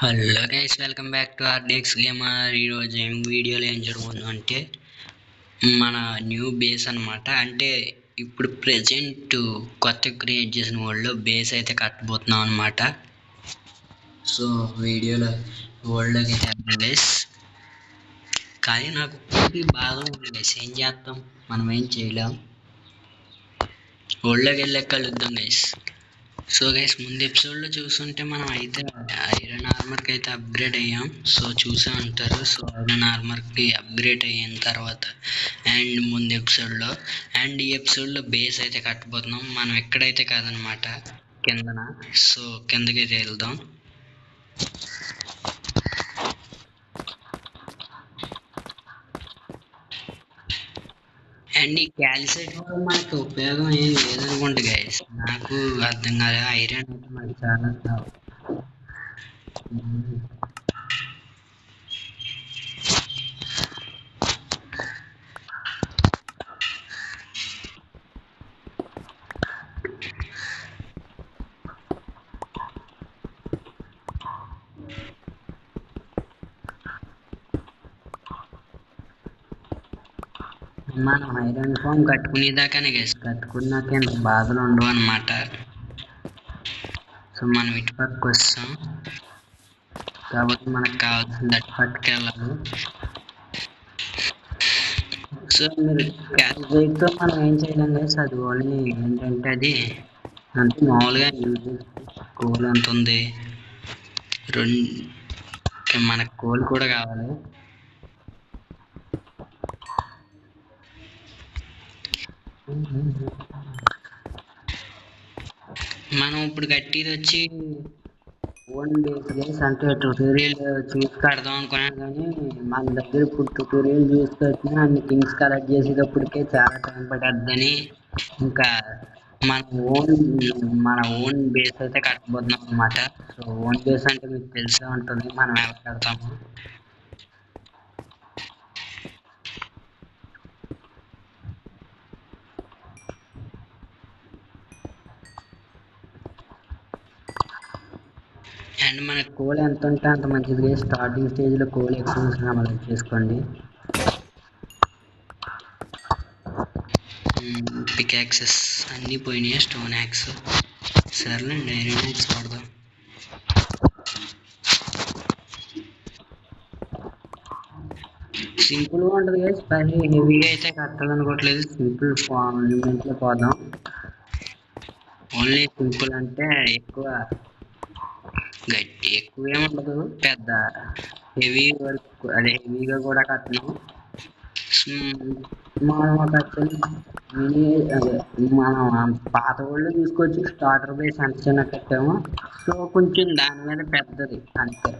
Hello guys, welcome back to RDX gamer. ఈరోజు వీడియోలో ఏం జరుగుతుంది అంటే మన న్యూ బేస్ అనమాట. అంటే ఇప్పుడు ప్రెజెంట్ కొత్త క్రియేట్ చేసిన వరల్డ్లో బేస్ అయితే కట్టబోతున్నాం అనమాట. సో వీడియోలో వరల్డ్లోకి అయితే గైస్, కానీ నాకు బాగా ఉంది గైస్. ఏం చేస్తాం, మనం ఏం చేయలేం. వరల్డ్లోకి వెళ్ళాక కలుద్దాం గైస్. సో గైస్, ముందు ఎపిసోడ్లో చూస్తుంటే మనం అయితే ఐరన్ ఆర్మర్కి అయితే అప్గ్రేడ్ అయ్యాం. సో చూసే ఉంటారు. సో ఐరన్ ఆర్మర్కి అప్గ్రేడ్ అయిన తర్వాత అండ్ ముందు ఎపిసోడ్లో అండ్ ఈ ఎపిసోడ్లో బేస్ అయితే కట్టబోతున్నాం. మనం ఎక్కడైతే కాదనమాట, కిందన. సో కిందకైతే వెళ్దాం. అండ్ ఈ క్యాల్సైట్ వల్ల మనకి ఉపయోగం ఏం లేదనుకోండి గైస్. నాకు అర్థం కాదు. ఐరన్ అయితే మనకి చాలా మనం ఐరన్ ఫామ్ కట్టుకునేదాకానే గైస్. కట్టుకున్నాక ఎంత బాధలు ఉండవు అనమాట. సో మనం ఇటు పక్కకు వస్తాం కాబట్టి మనకు కావాల్సింది అటు పట్టుకెళ్ళాలి. సో మీరు క్యాల్కులేట్తో మనం ఏం చేయలేం గైస్. అది ఓన్లీ ఏంటంటే అది అంటే మామూలుగా యూజ్ కోల్ ఎంత ఉంది, మనకు కోల్ కూడా కావాలి. మనం ఇప్పుడు కట్టేది వచ్చి ఓన్ బేస్ అంటే ట్యూటోరియల్ చూసి కడదాం అనుకున్నాను, కానీ మన దగ్గర ఇప్పుడు ట్యూటోరియల్ చూసుకొచ్చినా అన్ని థింగ్స్ కలెక్ట్ చేసేటప్పటికే చాలా టైం పడద్దని ఇంకా మన ఓన్ బేస్ అయితే కట్టబోతున్నాం అనమాట. సో ఓన్ బేస్ అంటే మీకు తెలిసే ఉంటుంది మనం ఎలా కడతాము. అండ్ మనకు కోల్ ఎంత ఉంటే అంత మంచిది. స్టార్టింగ్ స్టేజ్లో కోల్ ఎక్కువ అమలు చేసుకోండి. పిక్ యాక్సెస్ అన్నీ పోయినాయి. స్టోన్ యాక్స్ సర్లేండి, ఐరన్ యాక్స్ వాడదాం. సింపుల్గా ఉంటుంది కదా, పని హెవీగా అయితే కట్టాలనుకోవట్లేదు. సింపుల్ ఫార్మెంట్లో పోదాం. ఓన్లీ సింపుల్ అంటే ఎక్కువ ఏముండదు, పెద్ద హెవీ వర్క్ అదే హెవీగా కూడా కట్టను. మనం మినీ అదే మనం పాత వాళ్ళు తీసుకొచ్చి స్టార్టర్ బేస్ అంత చిన్న కట్టాము. సో కొంచెం దాని మీద పెద్దది అంతే.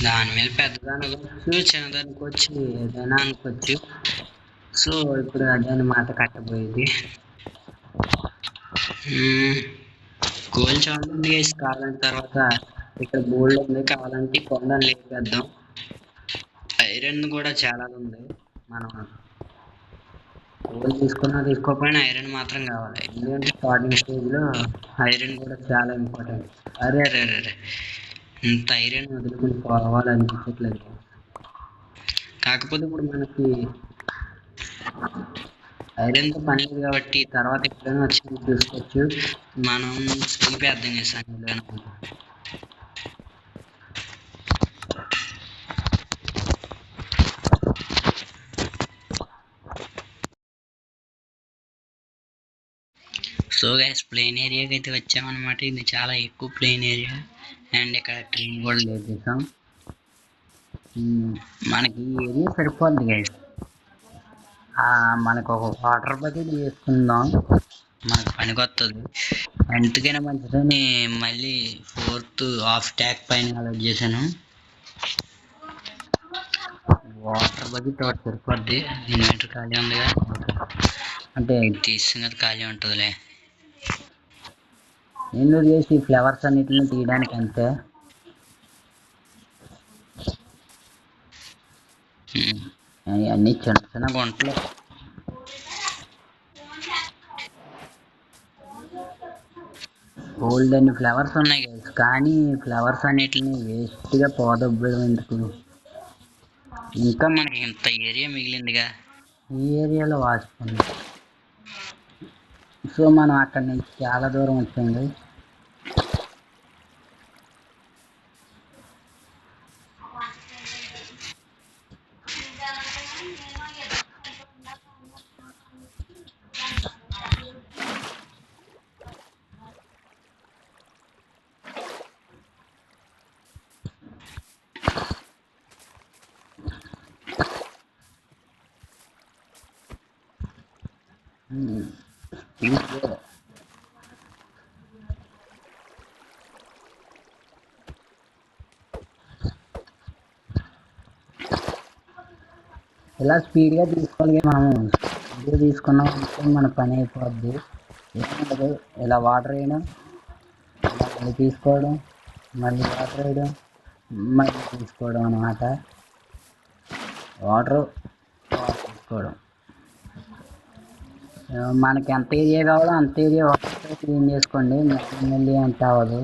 దాని మీద పెద్దదాని అనుకోవచ్చు, చిన్నదానికి వచ్చి ఏదైనా అనుకోవచ్చు. సో ఇప్పుడు అదే మాట కట్టబోయేది. కోల్ చాలండి కావాలంటే తర్వాత ఇక్కడ బోల్డ్ ఉంది, కావాలంటే కొండలు లేపేద్దాం. ఐరన్ కూడా చాలా ఉంది. మనం కోల్ తీసుకోకపోయినా ఐరన్ మాత్రం కావాలి. ఎందుకంటే స్టార్టింగ్ స్టేజ్లో ఐరన్ కూడా చాలా ఇంపార్టెంట్. అరే అరే అరే ఇంత ఐరన్ వదులుకుని పోవాలనిపించట్లేదు. కాకపోతే ఇప్పుడు మనకి ఐరన్తో పని లేదు కాబట్టి తర్వాత ఎప్పుడైనా వచ్చి చూసుకోవచ్చు. మనం స్లీప్ అర్థం చేస్తాను. సో గైస్, ప్లేన్ ఏరియాకి అయితే వచ్చామన్నమాట. ఇది చాలా ఎక్కువ ప్లేన్ ఏరియా అండ్ ఇక్కడ ట్రైన్ కూడా లేపేసాం. మనకి ఈ ఏరియా సరిపోద్ది గైస్. మనకు ఒక వాటర్ బకెట్ చేసుకుందాం, మనకు పనికొస్తుంది. ఎందుకైనా మంచిదని మళ్ళీ 4th హాఫ్ ట్యాక్ పైన అలర్ట్ చేశాను. వాటర్ బకెట్ ఒకటి సరిపోద్ది. ఇన్వర్టర్ ఖాళీ ఉందిగా, అంటే తీసుకున్నది ఖాళీ ఉంటుందిలే. నేను చేసి ఫ్లవర్స్ అన్నిటిని తీయడానికి అంతే. అన్నీ చిన్న చిన్న గుంటలు. ఓల్డ్ అన్ని ఫ్లవర్స్ ఉన్నాయి గైస్, కానీ ఫ్లవర్స్ అన్నిటిని వేస్ట్గా పోదొబ్బడం ఎందుకు? ఇంకా మనకి ఇంత ఏరియా మిగిలిందిగా, ఈ ఏరియాలో వాడుతుంది. సో మనం అక్కడి నుంచి చాలా దూరం వచ్చింది. ఇలా స్పీడ్గా తీసుకోవాలి, మనము స్పీడ్గా తీసుకున్నాం అంటే మన పని అయిపోద్ది. ఏముండదు, ఇలా వాటర్ వేయడం, మళ్ళీ తీసుకోవడం, మళ్ళీ వాటర్ వేయడం, మళ్ళీ తీసుకోవడం అన్నమాట. వాటర్ తీసుకోవడం, మనకి ఎంత ఏరియా కావాలో అంత ఏరియా వాటర్తో క్లీన్ చేసుకోండి, మళ్ళీ అంత అవ్వదు.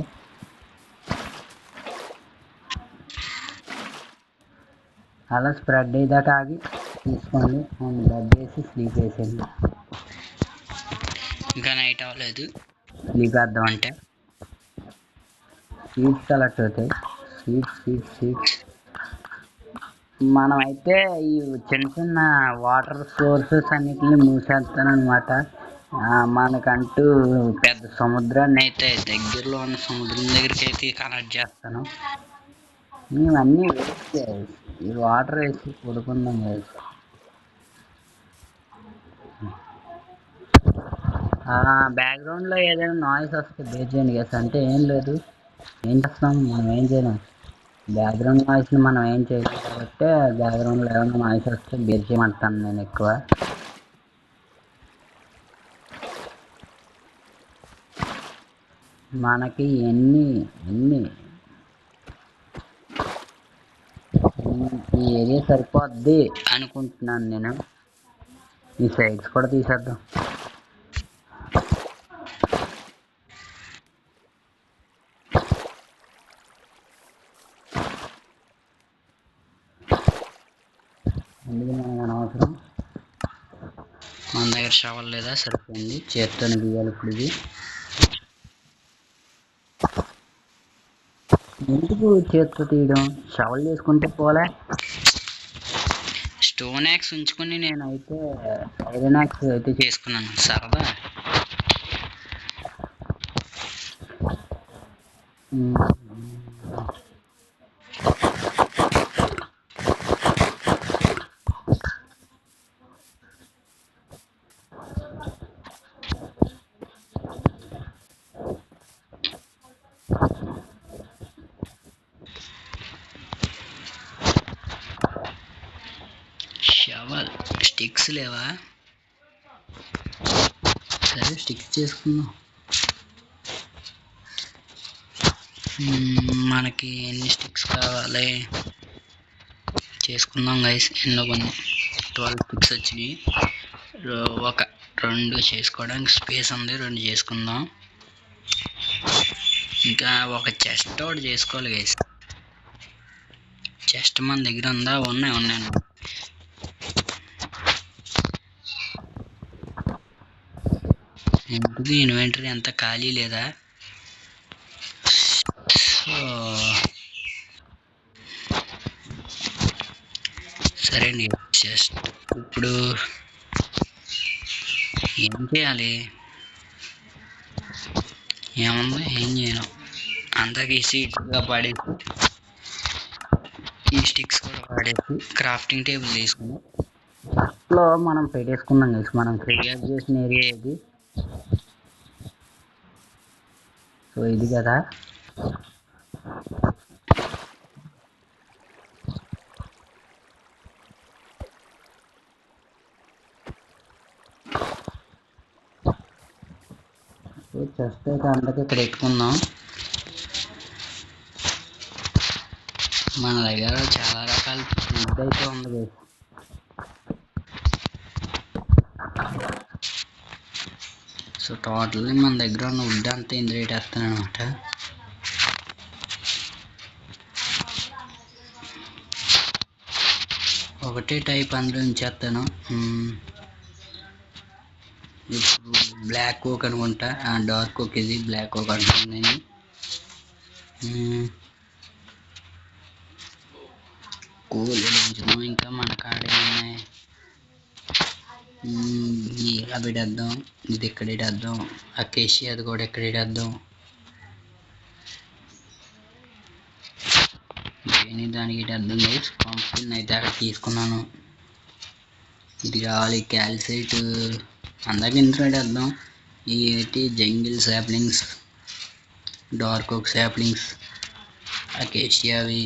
అలా స్ప్రెడ్ అయ్యేదాకా ఆగి తీసుకోండి అండ్ బెడ్ వేసి స్లీప్ వేసేయండి. ఇంకా నైట్ అవ్వలేదు, స్లీప్ వేద్దాం అంటే సీడ్స్ కలెక్ట్ అవుతాయి. సీడ్స్ మనమైతే ఈ చిన్న చిన్న వాటర్ సోర్సెస్ అన్నిటిని మూసేస్తాను అనమాట. మనకంటూ పెద్ద సముద్రాన్ని అయితే దగ్గరలో ఉన్న సముద్రం దగ్గరికి అయితే కనెక్ట్ చేస్తాను. మేమన్నీ వేస్ట్ ఈ వాటర్ వేసి పడుకుందాం వేసి. బ్యాక్గ్రౌండ్లో ఏదైనా నాయిస్ వస్తే బేర్ చేయండి గేస్, అంటే ఏం లేదు, ఏం చేస్తాం మనం, ఏం చేయలేం. బ్యాక్గ్రౌండ్ నాయిస్ని మనం ఏం చేయలేం కాబట్టి బ్యాక్గ్రౌండ్లో ఏమైనా నాయిస్ వస్తే బేర్ చేయమంటాను నేను ఎక్కువ. మనకి ఎన్ని ఈ ఏరియా సరిపోద్ది అనుకుంటున్నాను నేను. ఈ సైడ్స్ కూడా తీసేద్దాం. అందుకే మనకు అనవసరం, మన దగ్గర షవల్ లేదా, సరిపోయింది, చేత్తోనే తీయాలి ఇప్పుడు. ఇది ఎందుకు చేత్తో తీయడం, షవల్ చేసుకుంటే పోలే. స్టోన్ యాక్స్ ఉంచుకొని నేనైతే ఐరన్ యాక్స్ అయితే చేసుకున్నాను సరదా. షవల్ స్టిక్స్ లేవా? సరే స్టిక్స్ చేసుకుందాం. మనకి ఎన్ని స్టిక్స్ కావాలి చేసుకుందాం గైస్. ఎన్నో కొన్ని 12 స్టిక్స్ వచ్చినాయి. ఒక 2 చేసుకోవడానికి స్పేస్ ఉంది, 2 చేసుకుందాం. ఇంకా ఒక చెస్ట్ ఒకటి చేసుకోవాలి గైస్. చెస్ట్ మన దగ్గర ఉందా? ఉన్నాయి. ఎందుకు ఇన్వెంటరీ అంత ఖాళీ లేదా? సరే అండి, జస్ట్ ఇప్పుడు ఏం చేయాలి? ఏముంది, ఏం చేయను, అంతకి సీట్గా పడేసి ఈ స్టిక్స్ కూడా పడేసి క్రాఫ్టింగ్ టేబుల్ తీసుకుని లో మనం పెట్టేసుకున్నాం కదా. మనం క్రియేట్ చేసిన ఏరియా ఇది. సో ఇది కదా, చెస్ట్ అయితే అందుకే ఇక్కడ పెట్టుకుందాం. మన దగ్గర చాలా రకాల ఫుడ్ అయితే ఉంది. సో టోటల్లీ మన దగ్గర ఉన్న వుడ్ అంతా ఇందులో వేస్తాను అనమాట. ఒకటే టైప్ అందులో ఉంచేస్తాను. ఇప్పుడు బ్లాక్ ఓక్ అనుకుంటా, డార్క్ ఓక్, ఇది బ్లాక్ ఓక్ అంటున్నాను నేను. ఇంకా మన కాడే ఉన్నాయి. ఇలా పెట్టేద్దాం, ఇది ఎక్కడ పెట్టేద్దాం, అకేషియా అది కూడా ఎక్కడ పెట్టేద్దాం. దానికి అర్థం లేదు. పంపిన్ అయితే అక్కడ తీసుకున్నాను. ఇది కావాలి క్యాల్సైట్, అందాక ఇంట్లో పెట్టేద్దాం. ఈ ఏంటి జంగిల్ సాప్లింగ్స్, డార్క్ ఓక్ సాప్లింగ్స్, అకేషియావి,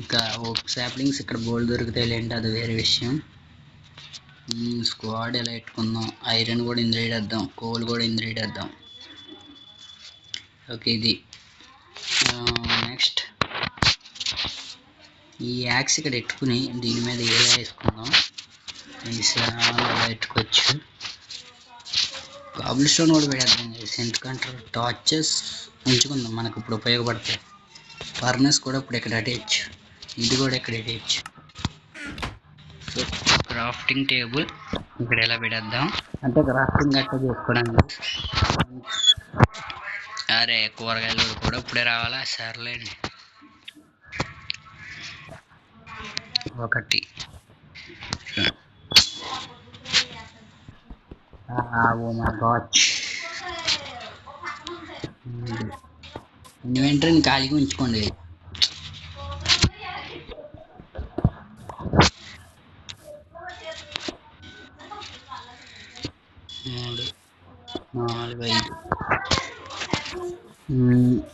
ఇంకా ఓక్ సాప్లింగ్స్ ఇక్కడ బోల్డ్ దొరుకుతాయి లేండి, అది వేరే విషయం. స్క్వాడ్ ఎలా పెట్టుకుందాం, ఐరన్ కూడా ఇందులో వేద్దాం, కోల్ కూడా ఇందులో వేద్దాం. ఓకే, ఇది నెక్స్ట్ ఈ యాక్స్ ఇక్కడ పెట్టుకుని దీని మీద ఎలా వేసుకుందాం. అలా పెట్టుకోవచ్చు. కాబుల్ స్టోన్ కూడా పెట్టేద్దాం, ఎందుకంటే టార్చెస్ ఉంచుకుందాం, మనకు ఇప్పుడు ఉపయోగపడతాయి. ఫర్నెస్ కూడా ఇప్పుడు ఇక్కడ అటేయచ్చు, ఇది కూడా ఇక్కడ అటేయచ్చు. సో క్రాఫ్టింగ్ టేబుల్ ఇక్కడ ఎలా పెట్టేద్దాం అంటే క్రాఫ్టింగ్ అట్లా చేసుకోవడానికి. అరే కూరగాయలు కూడా ఇప్పుడే రావాలా, సర్లేండి. ఒకటి ఇన్వెంటరీని ఖాళీగా ఉంచుకోండి.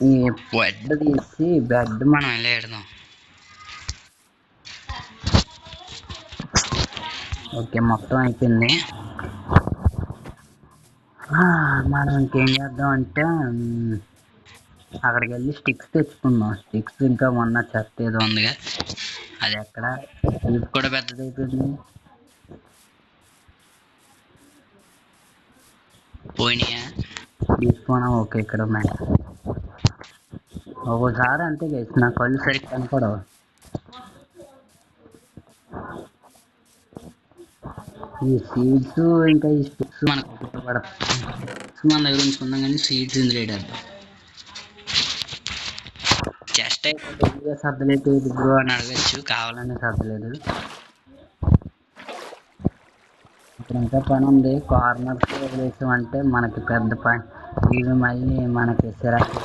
ఈ బెడ్ తీసి బెడ్ మనం ఎలా పెడదాం. ఓకే, మొత్తం అయిపోయింది. మనం ఇంకేం చేద్దాం అంటే అక్కడికి వెళ్ళి స్టిక్స్ తెచ్చుకుందాం. స్టిక్స్ ఇంకా మొన్న చెత్త ఏదో ఉందిగా, అది ఎక్కడ ఇది కూడా పెద్దది అయిపోయింది. పోయినాయా తీసుకోనా? ఓకే, ఇక్కడ ఉన్నాయి. ఒక్కోసారి అంతే చేసి నా కళ్ళు సరిగ్గా కనపడవు. ఈ సీడ్స్ ఇంకా ఈ స్టిక్స్ మనకు ఉపయోగపడతాయి. మన దగ్గర ఉంచుకుందాం, కానీ సీడ్స్ ఇందులో వేద్దాం. చెస్ట్ అయితే సర్దలేదు బ్రో అని అడగచ్చు, కావాలని సర్దలేదు. ఇక్కడ ఇంకా పని ఉంది. కార్నర్స్ వేసామంటే మనకి పెద్ద పని, ఇవి మళ్ళీ మనకి సిరాకు.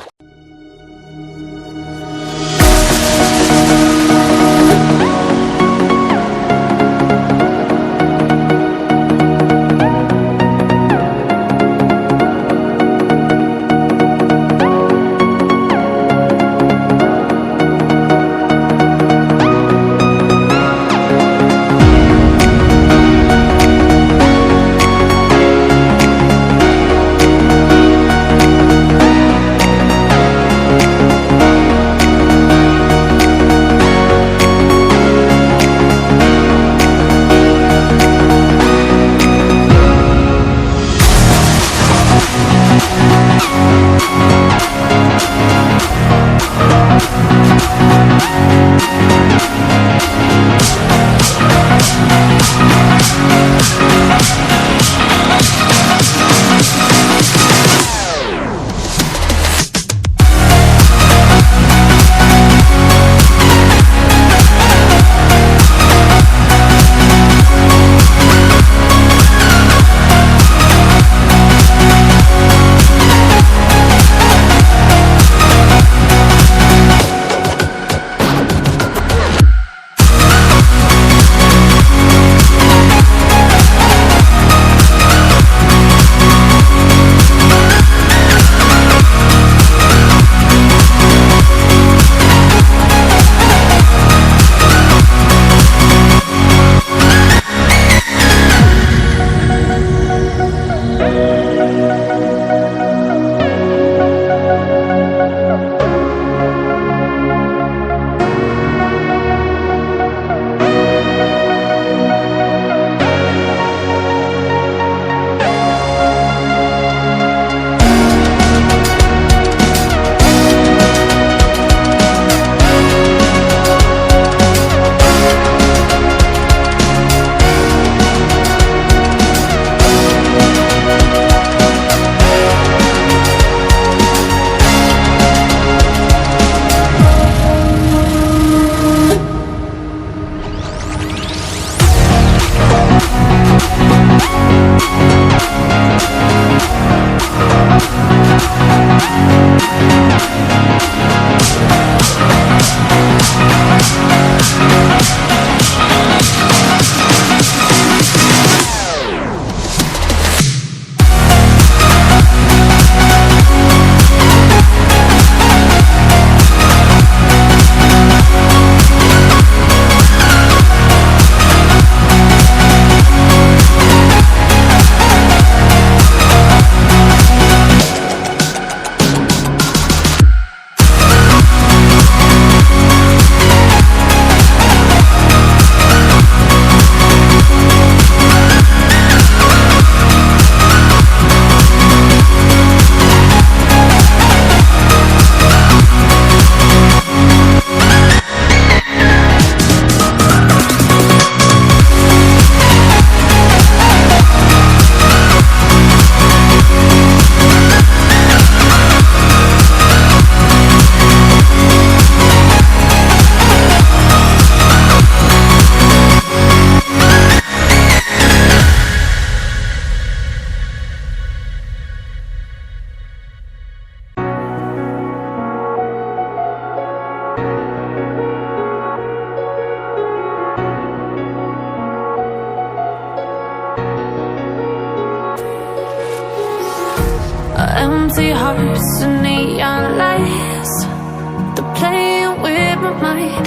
Empty hearts and neon lights, they're playing with my mind.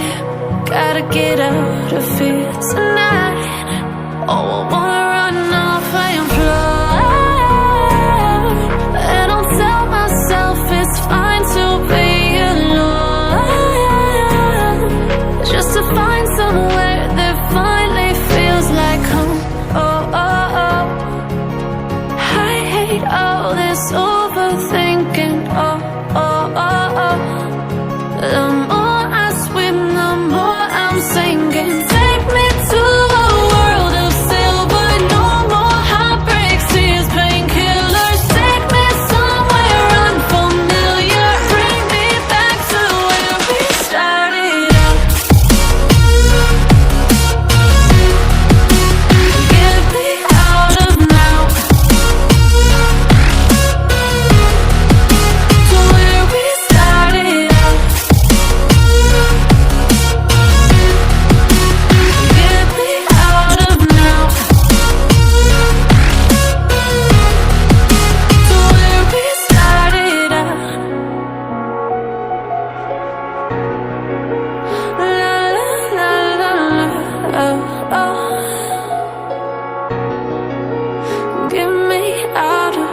Gotta get out of here tonight. Oh, I wanna run off and fly, and I'll tell myself it's fine to be alone, just to find somewhere that finally feels like home. Oh, oh, oh. I hate all this overthinking. Oh, oh, oh, oh. The more I swim, the more I'm sinking. Take me to a world of silver. No more heartbreaks, tears, painkillers. Take me somewhere unfamiliar. Bring me back to where we started out. Get me out of now, to where we started out. Get me out of now, to where we started out. La la la la la, oh, oh. Get me out of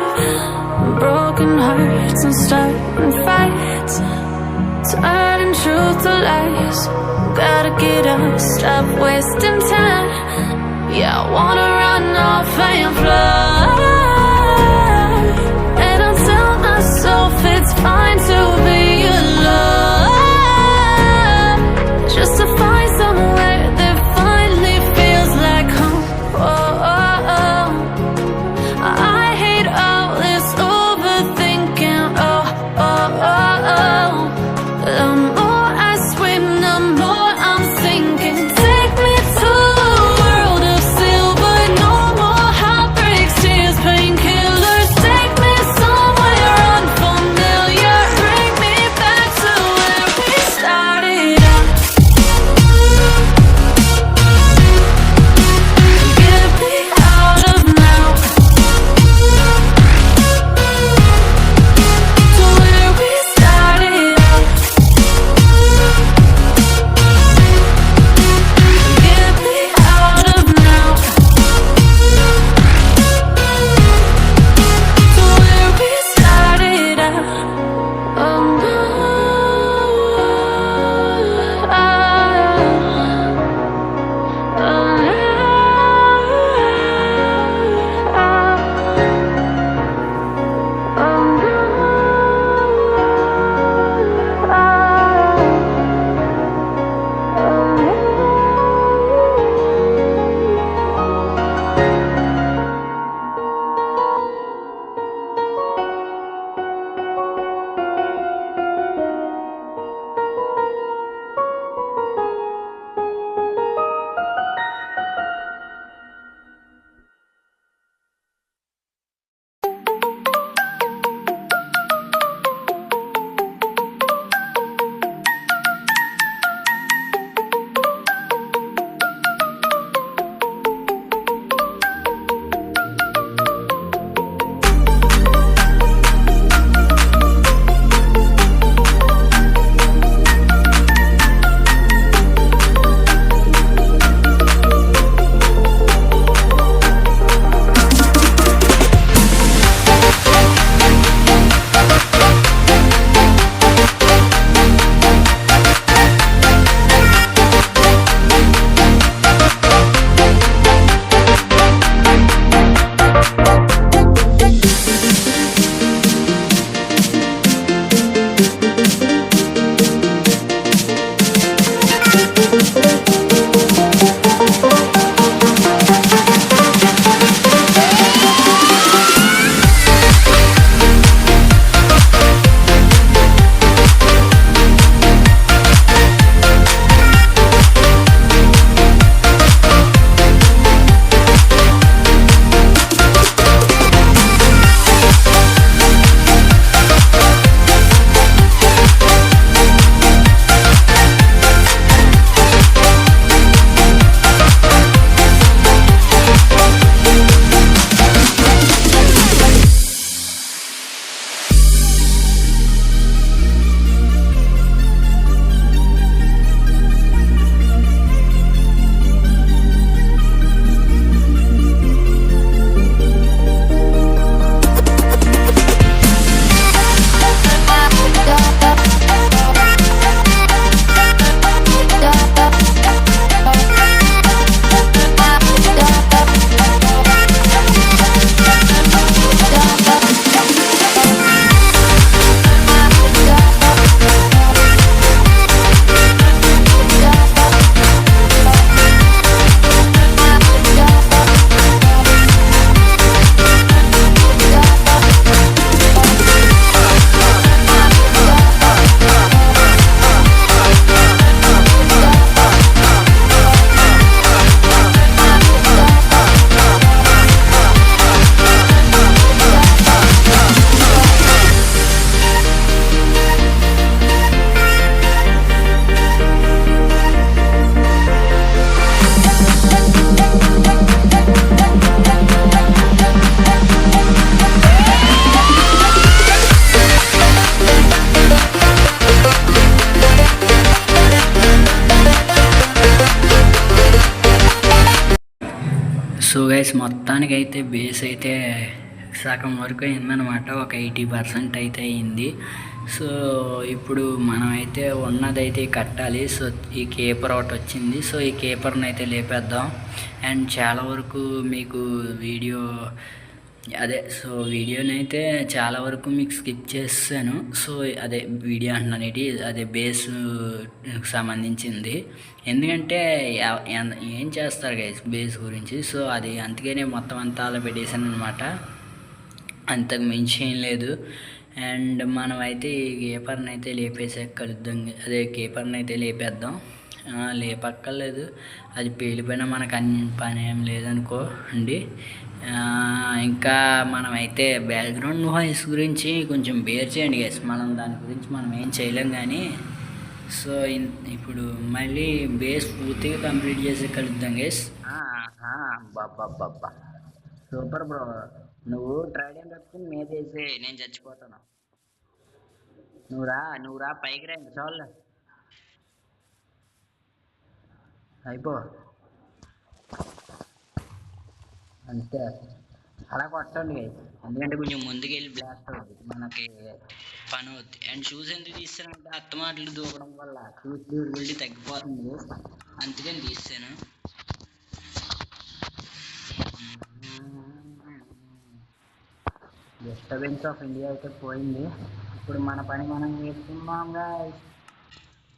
broken hearts and starting fights, turning truth to lies. Gotta get up, stop wasting time. Yeah, I wanna run off and fly, and I'll tell myself it's fine to be alone, just to find somewhere that finally feels like home. Oh, oh, oh. I hate all this overthinking. Oh, oh, oh, oh. The more I swim, the more I'm sinking. Take me to a world of silver. No more heartbreaks, tears, painkillers. Take me somewhere unfamiliar. Bring so guys మొత్తానికైతే base అయితే సగం వరకు అయిందనమాట, ఒక 80% అయితే అయింది. So ఇప్పుడు మనమైతే ఉన్నదైతే కట్టాలి. సో ఈ కేపర్ ఒకటి వచ్చింది. సో ఈ కేపర్ని అయితే లేపేద్దాం. అండ్ చాలా వరకు మీకు వీడియోని అయితే చాలా వరకు మీకు స్కిప్ చేస్తాను. సో అదే వీడియో అంటున్నాను ఏంటి, అదే బేస్ సంబంధించింది. ఎందుకంటే ఏం చేస్తారు గైస్ బేస్ గురించి. సో అది అందుకనే మొత్తం అంతా అలా పెట్టేశాను అనమాట, అంతకు మించి ఏం లేదు. అండ్ మనమైతే ఈ కేపర్ని అయితే లేపేసాక కలుద్దాం. అదే కేపర్ని అయితే లేపేద్దాం. లేపక్కర్లేదు, అది పేలిపోయినా మనకు అన్ని పని ఏం లేదనుకో అండి. ఇంకా మనమైతే బ్యాక్గ్రౌండ్ వాయిస్ గురించి కొంచెం బేర్ చేయండి గైస్, మనం దాని గురించి మనం ఏం చేయలేం కానీ. సో ఇప్పుడు మళ్ళీ బేస్ పూర్తిగా కంప్లీట్ చేసి కలుద్దాం గైస్. బాబా సూపర్ బ్రో, నువ్వు ట్రైడింగ్ పెట్టుకుని మీద వేసి నేను చచ్చిపోతాను. నువ్వు రా పైకి రా, చాలు అయిపో అంతే. అలా కొట్టండి గైస్, ఎందుకంటే కొంచెం ముందుకు వెళ్ళి బ్లాస్ట్ అవుతుంది, మనకి పని అవుద్ది. అండ్ షూస్ ఎందుకు తీస్తానంటే అత్తమాటలు దూకడం వల్ల షూస్ డ్యూరబిలిటీ తగ్గిపోతుంది, అందుకని తీస్తాను. డిస్టర్బెన్స్ ఆఫ్ ఇండియా అయితే పోయింది. ఇప్పుడు మన పని మనం చేసుకున్నాంగా.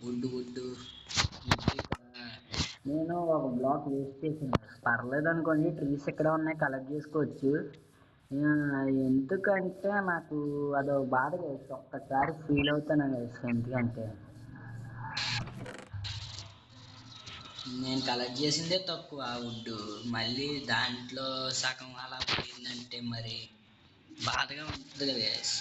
వుడ్డు నేను ఒక బ్లాక్ వేస్ట్ చేసాను, పర్లేదు అనుకోండి. ట్రీస్ ఎక్కడ ఉన్నాయి కలెక్ట్ చేసుకోవచ్చు. ఎందుకంటే నాకు అదో బాధ వేసి ఒక్కసారి ఫీల్ అవుతాను వేసి. ఎందుకంటే నేను కలెక్ట్ చేసిందే తక్కువ వుడ్, మళ్ళీ దాంట్లో సగం అలా పోయిందంటే మరి బాధగా ఉంటుంది కదా guys.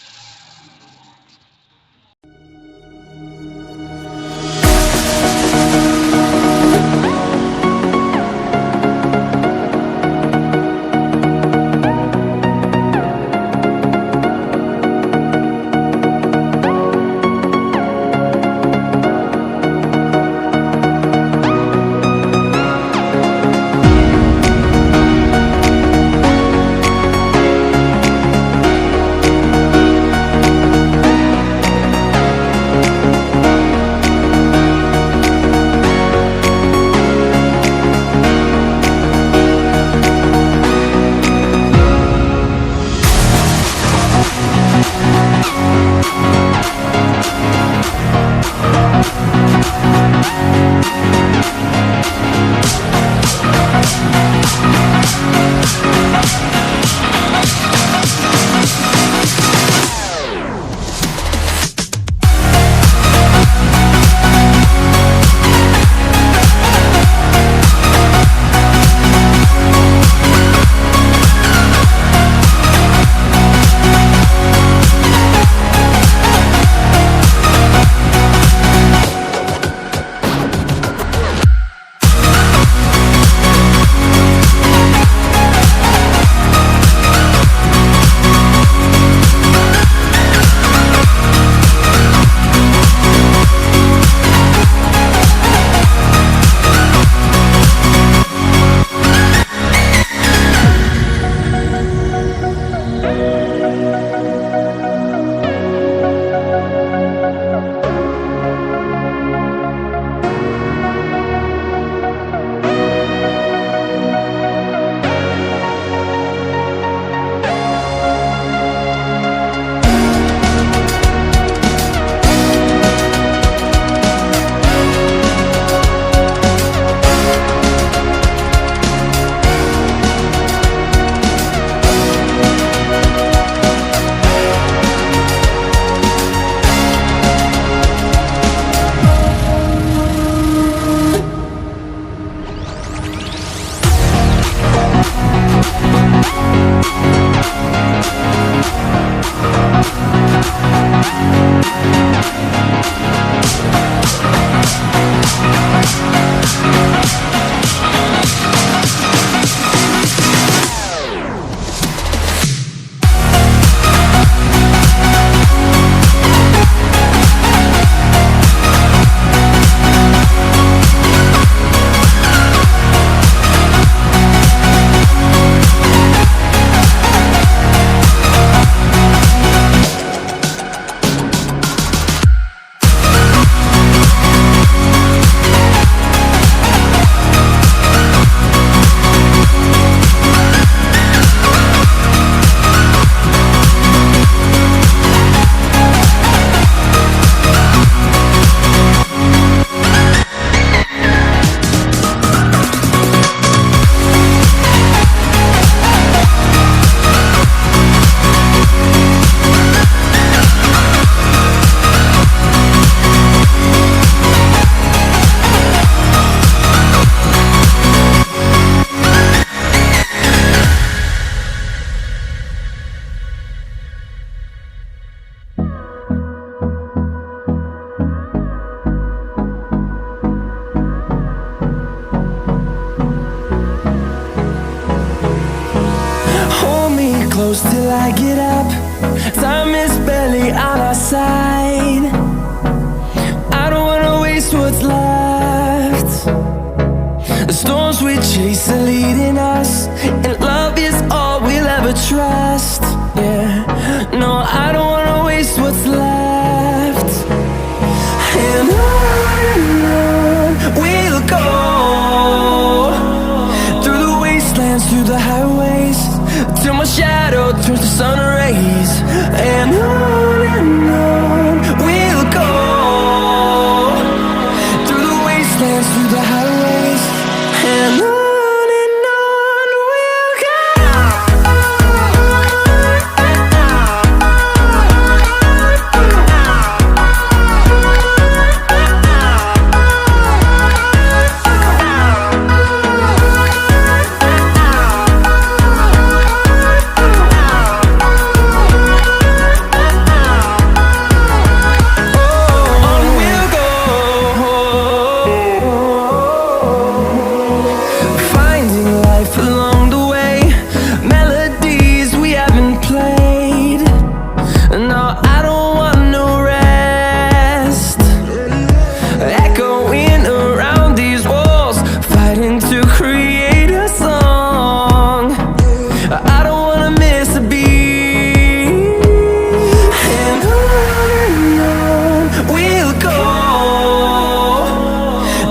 till I get up. Time is barely on our side. I don't wanna waste what's left. The storms we chase are leading us, and love is all we'll ever trust. Yeah, no, I don't wanna waste what's left. And on we'll go, through the wastelands, through the highways, till my shadow turns to sun rays. And on we'll go, through the wastelands, through the highways, and on we'll go. On we'll go, finding life along the way, melodies we haven't played. No, I don't want no rest, echoing around these walls, fighting to create a song. I don't wanna miss a beat. And on we'll go,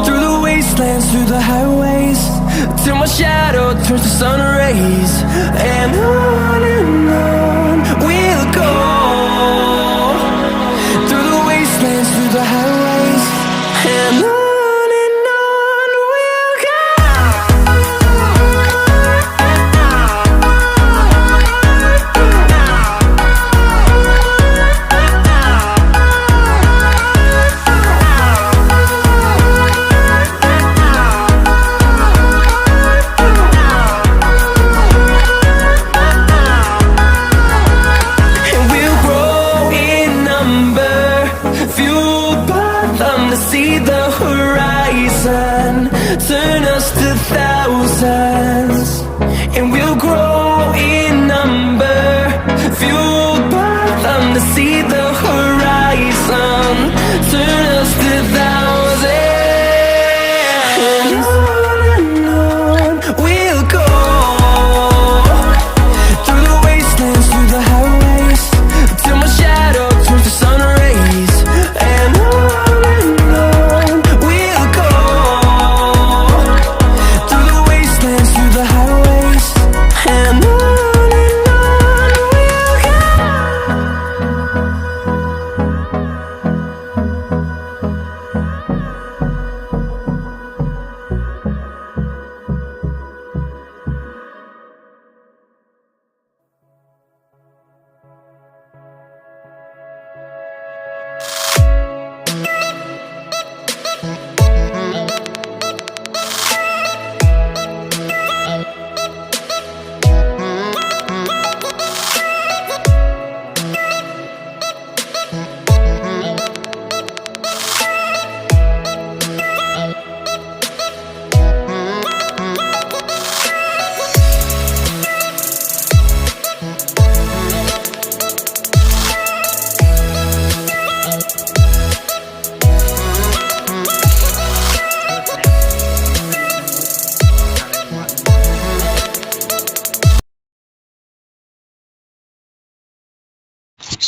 through the wastelands, through the highways, till my shadow turns to sun rays. And on we'll go, through the wastelands, through the highways, and on we'll go. And we'll grow in number, fueled by them to see the horizon, turn us to thousands. And we'll grow in number, fueled by them to see the horizon, turn us to thousands. And on we'll go, through the wastelands, through the highways, till my shadow turns to sun rays. And on we'll go, through the wastelands, through the highways, and on we'll go.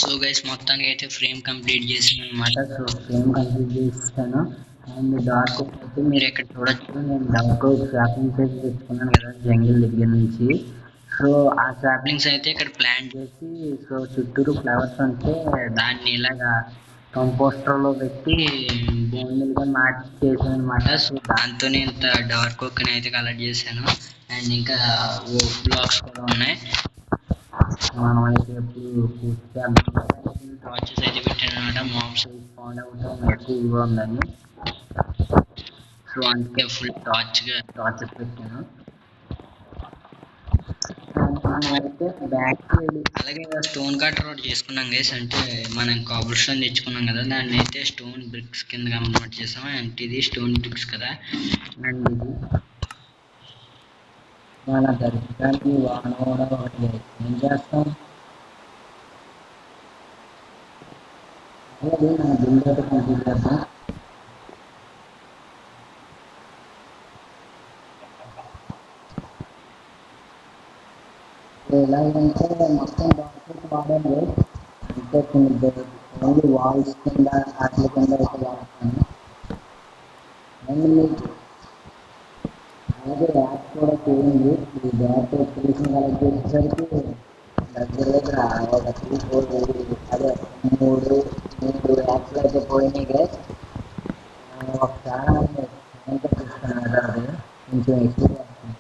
So guys మొత్తానికి అయితే frame complete చేసాను అనమాట. So frame complete చేస్తాను. And dark అయితే మీరు ఇక్కడ చూడొచ్చు, నేను డార్క్ సాప్లింగ్స్ అయితే తెచ్చుకున్నాను కదా జంగిల్ దగ్గర నుంచి. సో ఆ సాప్లింగ్స్ అయితే ఇక్కడ ప్లాంట్ చేసి, సో చుట్టూరు ఫ్లవర్స్ ఉంటే దాన్ని ఇలాగా కంపోస్టర్లో పెట్టి బోన్లుగా మార్చి చేశాను అనమాట. సో దాంతో ఇంత డార్క్ ఓక్ని అయితే కలెక్ట్ చేశాను. అండ్ ఇంకా బ్లాక్స్ కూడా ఉన్నాయి. మనం అయితే ఎప్పుడు పూర్తిగా టార్చెస్ అయితే పెట్టాను అనమాట. మాబ్స్ స్పాన్ అవుతాం ఎక్కువగా ఉందని, సో అందుకే ఫుల్ టార్చెస్ పెట్టాను. అయితే బ్యాక్ సైడ్ అలాగే స్టోన్ కట్టర్ ఒకటి చేసుకున్నాం గైస్. అంటే మనం కాబుల్ స్టోన్ తెచ్చుకున్నాం కదా, దాన్ని అయితే స్టోన్ బ్రిక్స్ కింద కన్వర్ట్ చేసాం. అంటే ఇది స్టోన్ బ్రిక్స్ కదా. అండ్ ఇది మన దర్శనానికి వాన కూడా ఒకటి ఏం చేస్తాం, అలాగే మన బిల్డ్ అయితే కంప్లీట్ చేద్దాం. ఎలాగంటే మొత్తం డాక్టర్స్ వాడాలి అంటే కొన్ని ఓన్లీ వాల్స్ కింద వాటి కింద అయితే వాడతాను. అండ్ మీకు అలాగే యాప్ కూడా చేయండి. ఈ యాప్ తెలిసిన వాళ్ళకి చేసేసరికి దగ్గర దగ్గర ఒక 3-4 అదే మూడు యాప్స్ అయితే పోయినాయి గైస్. ఒకసారి ఇంకా చూస్తున్నాను అది కొంచెం ఎక్కువ చేస్తాను.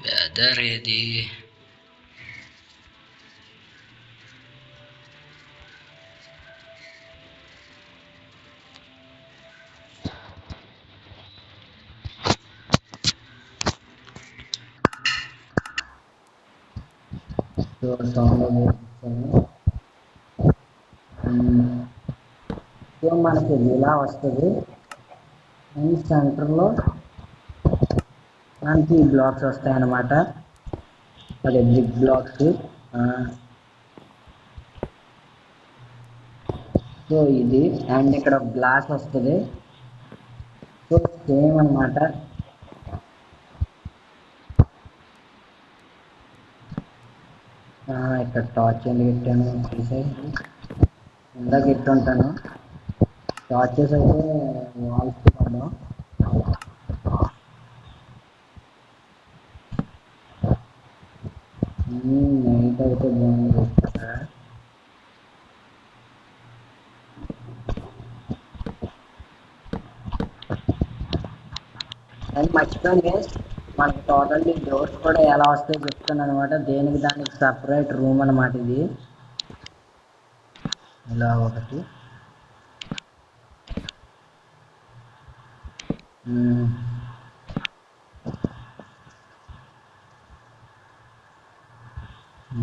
వెదర్ ఏది సో సౌండ్ ఇచ్చాను. సో మనకి ఇలా వస్తుంది. అండ్ సెంటర్లో మనకి బ్లాక్స్ వస్తాయి అన్నమాట. అదే బిగ్ బ్లాక్స్. సో ఇది అండ్ ఇక్కడ గ్లాస్ వస్తుంది. సో సేమ్ అన్నమాట. ఇక్కడ టార్చ్ ఎందుకు పెట్టాను తీసేసి ఇందాక పెట్టుంటాను. టార్చెస్ అయితే వాల్స్ పడ్డాం. నైట్ అయితే బాగుంది. అండ్ మర్చిపోయాను గైస్, మనకి టోటల్లీ డోర్స్ కూడా ఎలా వస్తాయో చెప్తాను అనమాట. దేనికి దానికి సపరేట్ రూమ్ అనమాట ఇది. ఇలా ఒకటి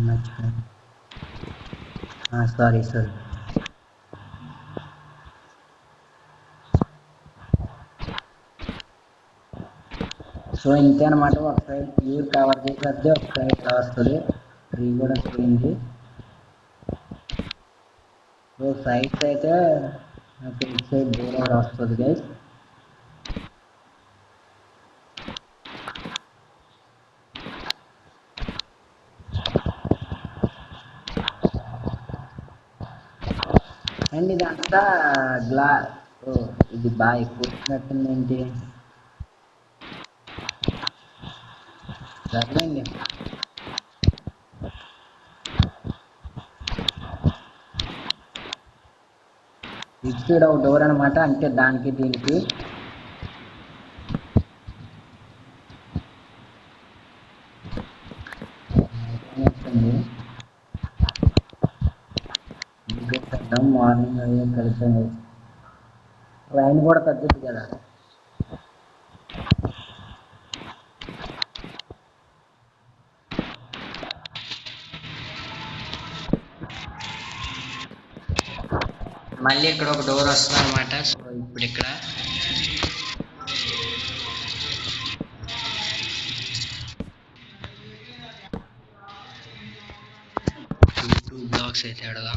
మర్చిపోయాను. సారీ. సో ఇంతే అనమాట. ఒక సైడ్ ప్యూర్ కవర్ చేసేది, ఒక సైడ్ ఇలా వస్తుంది. ట్రీ కూడా పోయింది. సో సైడ్స్ అయితే నాకు ఇటు సైడ్ డోర్ వస్తుంది గైస్. అండ్ ఇదంతా ఇది బాగా ఎక్కువ వచ్చినట్టుంది ఏంటి. సర్లేండి. ఇటు సైడ్ ఒక డోర్ అనమాట. అంటే దానికి దీనికి మార్నింగ్ అయ్యే కలిసాను. లైన్ కూడా తగ్గుద్ది కదా. మళ్ళీ ఇక్కడ ఒక డోర్ వస్తుంది అనమాట. సో ఇప్పుడు ఇక్కడ టూ బ్లాక్స్ అయితే అడగా.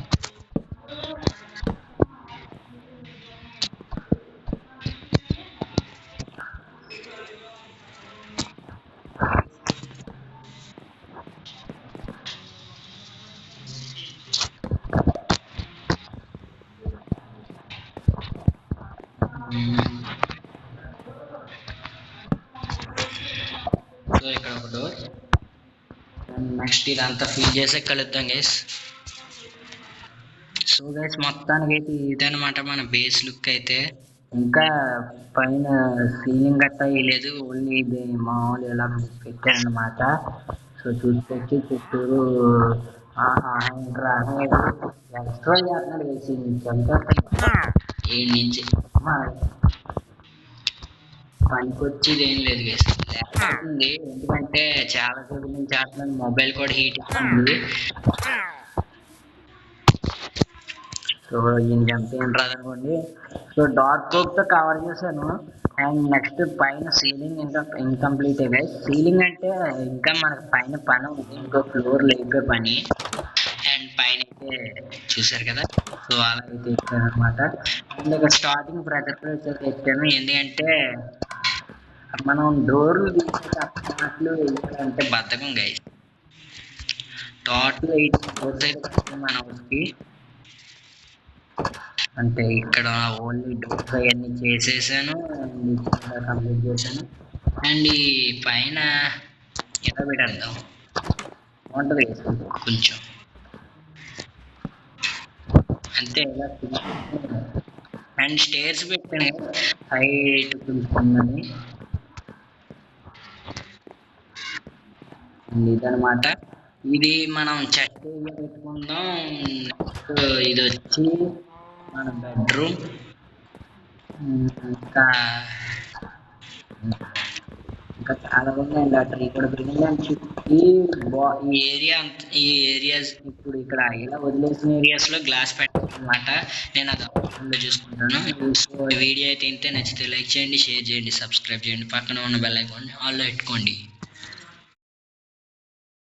సో ఇక్కడ ఒక డోర్. నెక్స్ట్ ఇదంతా ఫిల్ చేసే కలుద్దాం గైస్. సో గైస్ మొత్తానికి అయితే ఇదనమాట మన బేస్ లుక్ అయితే. ఇంకా పైన సీలింగ్ గట్టా వేయలేదు, ఓన్లీ ఇది మామూలు ఇలా పెట్టారనమాట. సో చూసుకొచ్చి చుట్టూరు ఎక్స్ట్రా చేస్తున్నాడు వేసి ఏడు నుంచి పనికొచ్చేది ఏం లేదు గైస్. లేకపోతుంది ఎందుకంటే చాలా సేపు నుంచి చేస్తున్నాను. మొబైల్ కూడా హీట్ ఇస్తుంది. సో ఈయనకి ఎంత ఏం రాదనుకోండి. సో డార్క్ కోక్ తో కవర్ చేశాను. అండ్ నెక్స్ట్ పైన సీలింగ్ ఇంకా ఇన్కంప్లీట్ గైస్. సీలింగ్ అంటే ఇంకా మనకు పైన పని ఉంది, ఇంకో ఫ్లోర్ లేపే పని. అండ్ పైన అయితే చూసారు కదా, సో అలా అయితే ఎక్కాను అనమాట. అండ్ ఇక స్టార్టింగ్ ప్రెజర్ ప్లేస్ అయితే ఎక్కాను, ఎందుకంటే మనం డోర్లు తీసేటప్పుడు వేయాలంటే బద్ధకం గైస్. టోటల్ 8 డోర్స్ అయితే మన హౌస్కి. అంటే ఇక్కడ ఓన్లీ డోర్స్ అవన్నీ చేసేసాను అండ్ కంప్లీట్ చేశాను. అండ్ ఈ పైన ఎలా పెట్టేద్దాం బాగుంటుంది కొంచెం అంతే ఇలా. అండ్ స్టేర్స్ పెట్టాను హైట్ కొంచెం. ఇదనమాట, ఇది మనం చెట్టు పెట్టుకుందాం. నెక్స్ట్ ఇది వచ్చి మన బెడ్రూమ్. ఇంకా ఇంకా చాలా ఉన్నాయండి. ఆ ట్రీ కూడా పెరిగింది. ఈ ఏరియాస్ ఇప్పుడు ఇక్కడ ఇలా వదిలేసిన ఏరియాస్ లో గ్లాస్ పెట్టాలన్నమాట. నేను అది చూసుకుంటాను. సో వీడియో అయితే ఇంతే. నచ్చితే లైక్ చేయండి, షేర్ చేయండి, సబ్స్క్రైబ్ చేయండి, పక్కన ఉన్న బెల్ ఐకాన్ ఆల్లో పెట్టుకోండి.